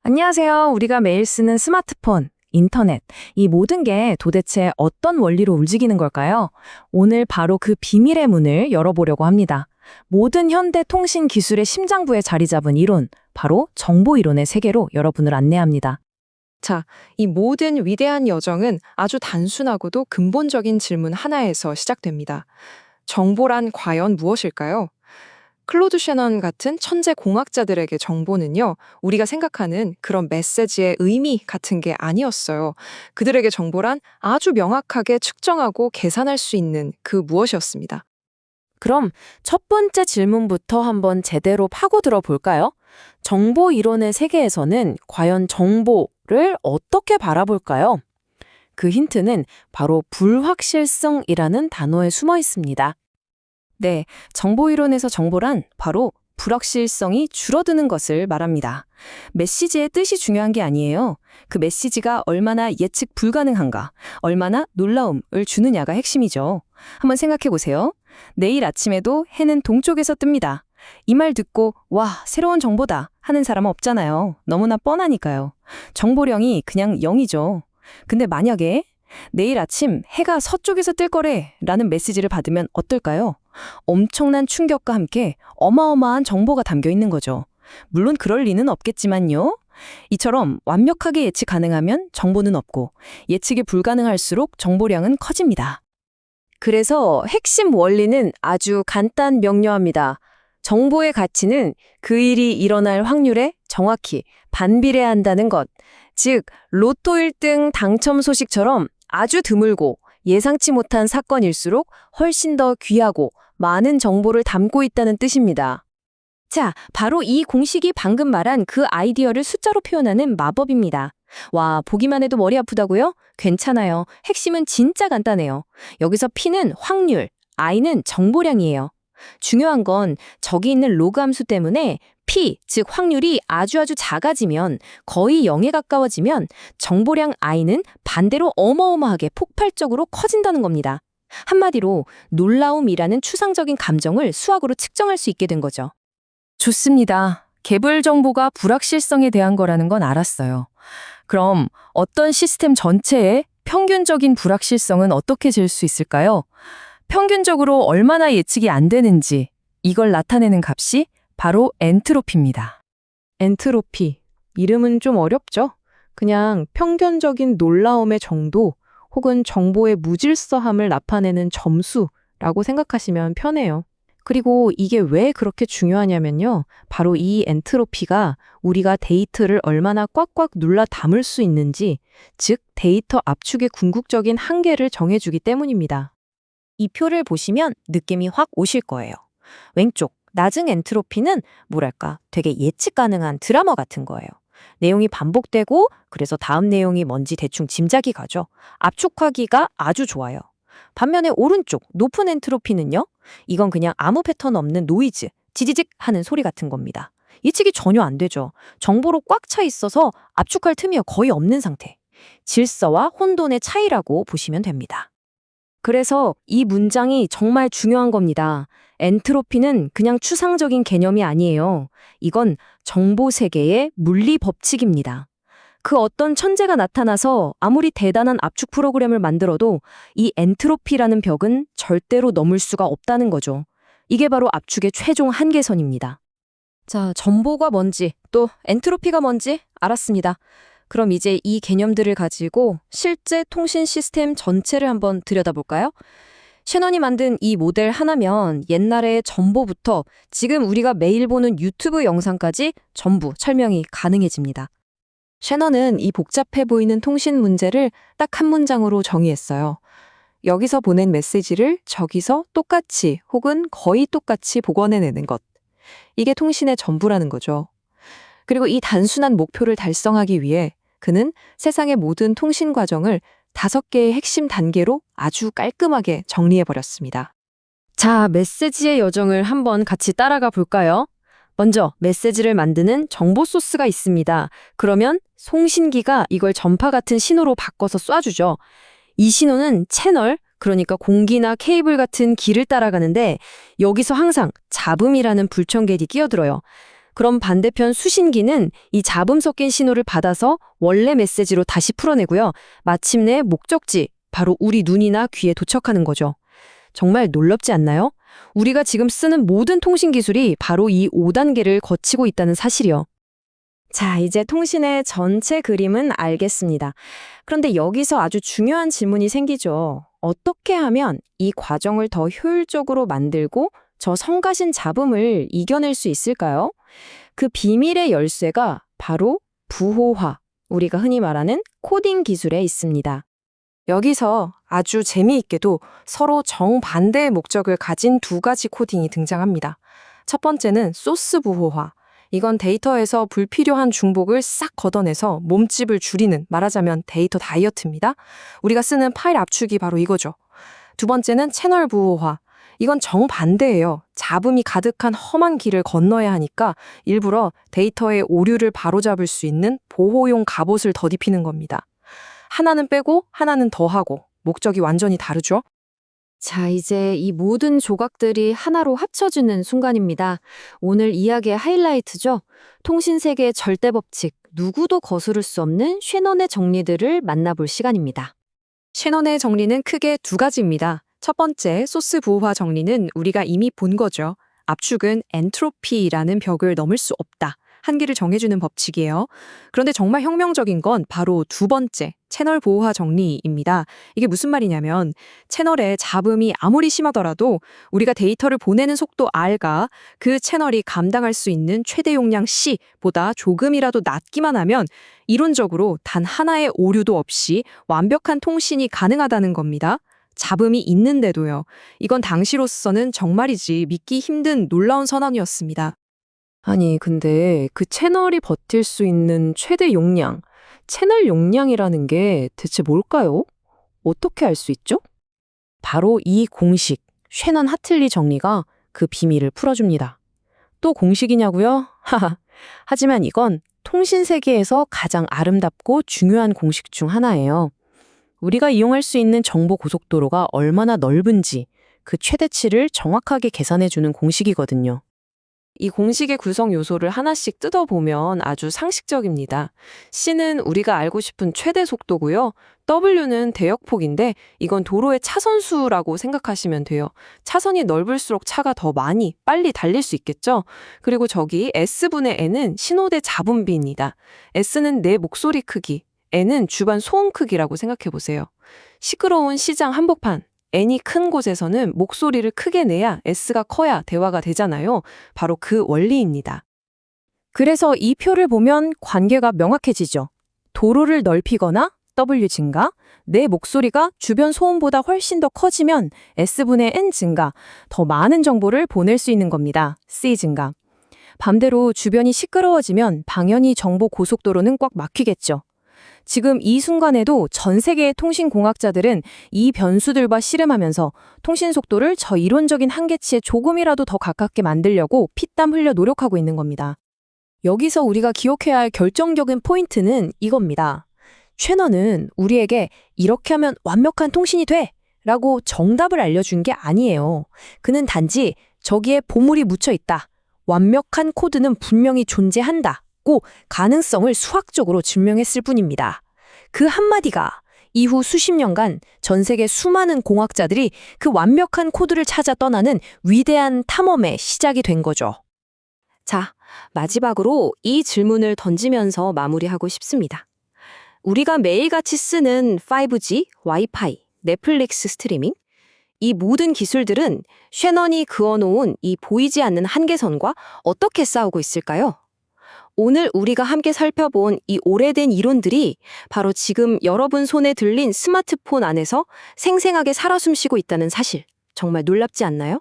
안녕하세요. 우리가 매일 쓰는 스마트폰, 인터넷, 이 모든 게 도대체 어떤 원리로 움직이는 걸까요? 오늘 바로 그 비밀의 문을 열어보려고 합니다. 모든 현대 통신 기술의 심장부에 자리 잡은 이론, 바로 정보 이론의 세계로 여러분을 안내합니다. 자, 이 모든 위대한 여정은 아주 단순하고도 근본적인 질문 하나에서 시작됩니다. 정보란 과연 무엇일까요? 클로드 셰넌 같은 천재 공학자들에게 정보는요, 우리가 생각하는 그런 메시지의 의미 같은 게 아니었어요. 그들에게 정보란 아주 명확하게 측정하고 계산할 수 있는 그 무엇이었습니다. 그럼 첫 번째 질문부터 한번 제대로 파고들어 볼까요? 정보 이론의 세계에서는 과연 정보를 어떻게 바라볼까요? 그 힌트는 바로 불확실성이라는 단어에 숨어 있습니다. 네, 정보 이론에서 정보란 바로 불확실성이 줄어드는 것을 말합니다. 메시지의 뜻이 중요한 게 아니에요. 그 메시지가 얼마나 예측 불가능한가, 얼마나 놀라움을 주느냐가 핵심이죠. 한번 생각해 보세요. 내일 아침에도 해는 동쪽에서 뜹니다. 이 말 듣고 와, 새로운 정보다 하는 사람은 없잖아요. 너무나 뻔하니까요. 정보량이 그냥 0이죠. 근데 만약에 내일 아침 해가 서쪽에서 뜰 거래 라는 메시지를 받으면 어떨까요? 엄청난 충격과 함께 어마어마한 정보가 담겨 있는 거죠. 물론 그럴 리는 없겠지만요. 이처럼 완벽하게 예측 가능하면 정보는 없고 예측이 불가능할수록 정보량은 커집니다. 그래서 핵심 원리는 아주 간단 명료합니다. 정보의 가치는 그 일이 일어날 확률에 정확히 반비례한다는 것. 즉, 로또 1등 당첨 소식처럼 아주 드물고 예상치 못한 사건일수록 훨씬 더 귀하고 많은 정보를 담고 있다는 뜻입니다. 자, 바로 이 공식이 방금 말한 그 아이디어를 숫자로 표현하는 마법입니다. 와, 보기만 해도 머리 아프다고요? 괜찮아요. 핵심은 진짜 간단해요. 여기서 P는 확률, I는 정보량이에요. 중요한 건 저기 있는 로그 함수 때문에 P, 즉 확률이 아주 작아지면 거의 0에 가까워지면 정보량 I는 반대로 어마어마하게 폭발적으로 커진다는 겁니다. 한마디로 놀라움이라는 추상적인 감정을 수학으로 측정할 수 있게 된 거죠. 좋습니다. 개별 정보가 불확실성에 대한 거라는 건 알았어요. 그럼 어떤 시스템 전체의 평균적인 불확실성은 어떻게 잴 수 있을까요? 평균적으로 얼마나 예측이 안 되는지 이걸 나타내는 값이 바로 엔트로피입니다. 엔트로피. 이름은 좀 어렵죠? 그냥 평균적인 놀라움의 정도 혹은 정보의 무질서함을 나타내는 점수라고 생각하시면 편해요. 그리고 이게 왜 그렇게 중요하냐면요. 바로 이 엔트로피가 우리가 데이터를 얼마나 꽉꽉 눌러 담을 수 있는지, 즉 데이터 압축의 궁극적인 한계를 정해주기 때문입니다. 이 표를 보시면 느낌이 확 오실 거예요. 왼쪽, 낮은 엔트로피는 뭐랄까 되게 예측 가능한 드라마 같은 거예요. 내용이 반복되고 그래서 다음 내용이 뭔지 대충 짐작이 가죠. 압축하기가 아주 좋아요. 반면에 오른쪽, 높은 엔트로피는요? 이건 그냥 아무 패턴 없는 노이즈, 지지직 하는 소리 같은 겁니다. 예측이 전혀 안 되죠. 정보로 꽉 차 있어서 압축할 틈이 거의 없는 상태. 질서와 혼돈의 차이라고 보시면 됩니다. 그래서 이 문장이 정말 중요한 겁니다. 엔트로피는 그냥 추상적인 개념이 아니에요. 이건 정보 세계의 물리 법칙입니다. 그 어떤 천재가 나타나서 아무리 대단한 압축 프로그램을 만들어도 이 엔트로피라는 벽은 절대로 넘을 수가 없다는 거죠. 이게 바로 압축의 최종 한계선입니다. 자, 정보가 뭔지, 또 엔트로피가 뭔지 알았습니다. 그럼 이제 이 개념들을 가지고 실제 통신 시스템 전체를 한번 들여다볼까요? 셰넌이 만든 이 모델 하나면 옛날의 정보부터 지금 우리가 매일 보는 유튜브 영상까지 전부 설명이 가능해집니다. 셰넌은 이 복잡해 보이는 통신 문제를 딱 한 문장으로 정의했어요. 여기서 보낸 메시지를 저기서 똑같이 혹은 거의 똑같이 복원해내는 것. 이게 통신의 전부라는 거죠. 그리고 이 단순한 목표를 달성하기 위해 그는 세상의 모든 통신 과정을 5개의 핵심 단계로 아주 깔끔하게 정리해버렸습니다. 자, 메시지의 여정을 한번 같이 따라가 볼까요? 먼저 메시지를 만드는 정보 소스가 있습니다. 그러면 송신기가 이걸 전파 같은 신호로 바꿔서 쏴주죠. 이 신호는 채널, 그러니까 공기나 케이블 같은 길을 따라가는데 여기서 항상 잡음이라는 불청객이 끼어들어요. 그럼 반대편 수신기는 이 잡음 섞인 신호를 받아서 원래 메시지로 다시 풀어내고요. 마침내 목적지, 바로 우리 눈이나 귀에 도착하는 거죠. 정말 놀랍지 않나요? 우리가 지금 쓰는 모든 통신 기술이 바로 이 5단계를 거치고 있다는 사실이요. 자, 이제 통신의 전체 그림은 알겠습니다. 그런데 여기서 아주 중요한 질문이 생기죠. 어떻게 하면 이 과정을 더 효율적으로 만들고 저 성가신 잡음을 이겨낼 수 있을까요? 그 비밀의 열쇠가 바로 부호화, 우리가 흔히 말하는 코딩 기술에 있습니다. 여기서 아주 재미있게도 서로 정반대의 목적을 가진 두 가지 코딩이 등장합니다. 첫 번째는 소스 부호화. 이건 데이터에서 불필요한 중복을 싹 걷어내서 몸집을 줄이는, 말하자면 데이터 다이어트입니다. 우리가 쓰는 파일 압축이 바로 이거죠. 두 번째는 채널 부호화. 이건 정반대예요. 잡음이 가득한 험한 길을 건너야 하니까 일부러 데이터의 오류를 바로잡을 수 있는 보호용 갑옷을 덧입히는 겁니다. 하나는 빼고 하나는 더하고 목적이 완전히 다르죠? 자, 이제 이 모든 조각들이 하나로 합쳐지는 순간입니다. 오늘 이야기의 하이라이트죠. 통신 세계의 절대 법칙, 누구도 거스를 수 없는 쉐넌의 정리들을 만나볼 시간입니다. 셰넌의 정리는 크게 두 가지입니다. 첫 번째, 소스 부호화 정리는 우리가 이미 본 거죠. 압축은 엔트로피라는 벽을 넘을 수 없다. 한계를 정해주는 법칙이에요. 그런데 정말 혁명적인 건 바로 두 번째, 채널 보호화 정리입니다. 이게 무슨 말이냐면 채널에 잡음이 아무리 심하더라도 우리가 데이터를 보내는 속도 R가 그 채널이 감당할 수 있는 최대 용량 C보다 조금이라도 낮기만 하면 이론적으로 단 하나의 오류도 없이 완벽한 통신이 가능하다는 겁니다. 잡음이 있는데도요. 이건 당시로서는 정말이지 믿기 힘든 놀라운 선언이었습니다. 아니, 근데 그 채널이 버틸 수 있는 최대 용량, 채널 용량이라는 게 대체 뭘까요? 어떻게 알 수 있죠? 바로 이 공식, 쉐넌 하틀리 정리가 그 비밀을 풀어줍니다. 또 공식이냐고요? 하하. 하지만 이건 통신 세계에서 가장 아름답고 중요한 공식 중 하나예요. 우리가 이용할 수 있는 정보 고속도로가 얼마나 넓은지 그 최대치를 정확하게 계산해주는 공식이거든요. 이 공식의 구성 요소를 하나씩 뜯어보면 아주 상식적입니다. C는 우리가 알고 싶은 최대 속도고요. W는 대역폭인데 이건 도로의 차선수라고 생각하시면 돼요. 차선이 넓을수록 차가 더 많이, 빨리 달릴 수 있겠죠? 그리고 저기 S분의 N은 신호대 잡음비입니다. S는 내 목소리 크기, N은 주변 소음 크기라고 생각해보세요. 시끄러운 시장 한복판, N이 큰 곳에서는 목소리를 크게 내야 S가 커야 대화가 되잖아요. 바로 그 원리입니다. 그래서 이 표를 보면 관계가 명확해지죠. 도로를 넓히거나 W 증가, 내 목소리가 주변 소음보다 훨씬 더 커지면 S분의 N 증가, 더 많은 정보를 보낼 수 있는 겁니다. C 증가. 반대로 주변이 시끄러워지면 당연히 정보 고속도로는 꽉 막히겠죠. 지금 이 순간에도 전 세계의 통신공학자들은 이 변수들과 씨름하면서 통신 속도를 저 이론적인 한계치에 조금이라도 더 가깝게 만들려고 피땀 흘려 노력하고 있는 겁니다. 여기서 우리가 기억해야 할 결정적인 포인트는 이겁니다. 쉐넌은 우리에게 이렇게 하면 완벽한 통신이 돼! 라고 정답을 알려준 게 아니에요. 그는 단지 저기에 보물이 묻혀 있다. 완벽한 코드는 분명히 존재한다. 고 가능성을 수학적으로 증명했을 뿐입니다. 그 한마디가 이후 수십 년간 전 세계 수많은 공학자들이 그 완벽한 코드를 찾아 떠나는 위대한 탐험의 시작이 된 거죠. 자, 마지막으로 이 질문을 던지면서 마무리하고 싶습니다. 우리가 매일같이 쓰는 5G, 와이파이, 넷플릭스 스트리밍, 이 모든 기술들은 쉐넌이 그어놓은 이 보이지 않는 한계선과 어떻게 싸우고 있을까요? 오늘 우리가 함께 살펴본 이 오래된 이론들이 바로 지금 여러분 손에 들린 스마트폰 안에서 생생하게 살아 숨쉬고 있다는 사실, 정말 놀랍지 않나요?